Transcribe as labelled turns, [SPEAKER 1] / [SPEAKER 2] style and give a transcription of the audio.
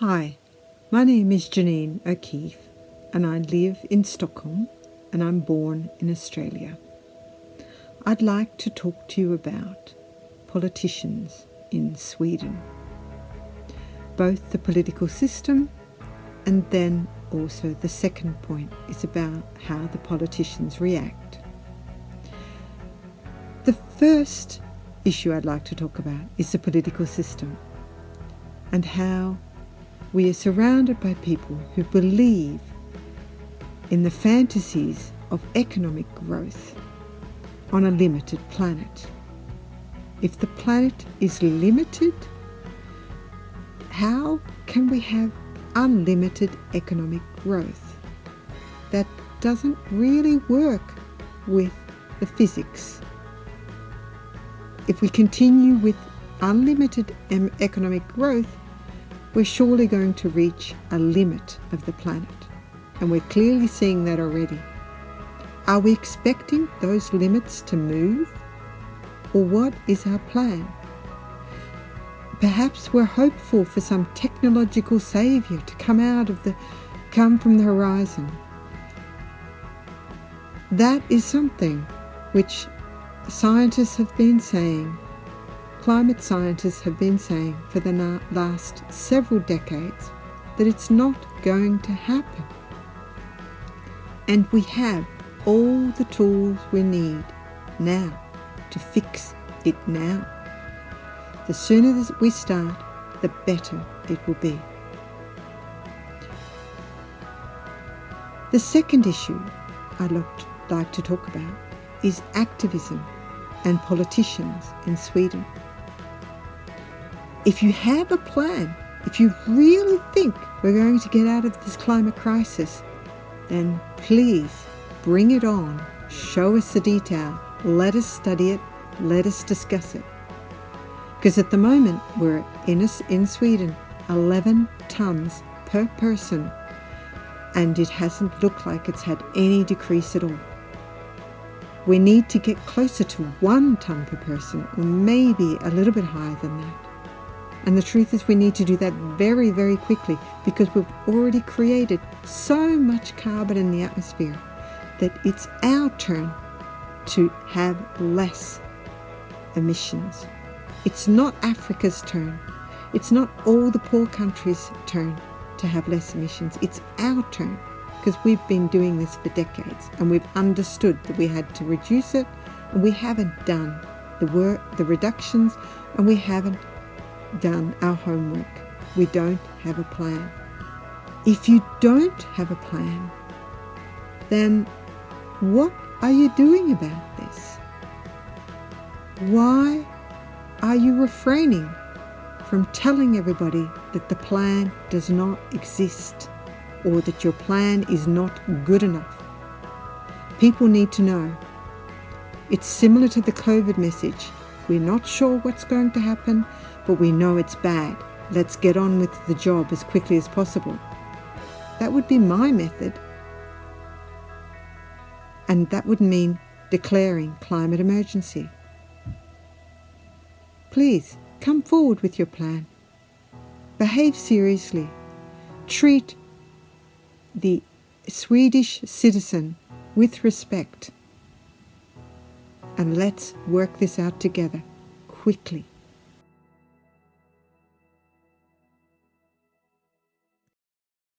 [SPEAKER 1] Hi, my name is Janine O'Keeffe and I live in Stockholm and I'm born in Australia. I'd like to talk to you about politicians in Sweden, both the political system and then also the second point is about how the politicians react. The first issue I'd like to talk about is the political system and how we are surrounded by people who believe in the fantasies of economic growth on a limited planet. If the planet is limited, how can we have unlimited economic growth? That doesn't really work with the physics. If we continue with unlimited economic growth, we're surely going to reach a limit of the planet. And we're clearly seeing that already. Are we expecting those limits to move? Or what is our plan? Perhaps we're hopeful for some technological saviour to come from the horizon. That is something which scientists have been saying, climate scientists have been saying for the last several decades, that it's not going to happen. And we have all the tools we need now to fix it now. The sooner we start, the better it will be. The second issue I'd like to talk about is activism and politicians in Sweden. If you have a plan, if you really think we're going to get out of this climate crisis, then please bring it on. Show us the detail. Let us study it. Let us discuss it. Because at the moment, we're in Sweden, 11 tons per person, and it hasn't looked like it's had any decrease at all. We need to get closer to 1 ton per person, or maybe a little bit higher than that. And the truth is we need to do that very, very quickly because we've already created so much carbon in the atmosphere that it's our turn to have less emissions. It's not Africa's turn. It's not all the poor countries' turn to have less emissions. It's our turn because we've been doing this for decades and we've understood that we had to reduce it, and we haven't done the reductions, and we haven't done our homework. We don't have a plan. If you don't have a plan, then what are you doing about this? Why are you refraining from telling everybody that the plan does not exist or that your plan is not good enough? People need to know. It's similar to the COVID message. We're not sure what's going to happen, but we know it's bad. Let's get on with the job as quickly as possible. That would be my method. And that would mean declaring climate emergency. Please, come forward with your plan. Behave seriously. Treat the Swedish citizen with respect. And let's work this out together quickly.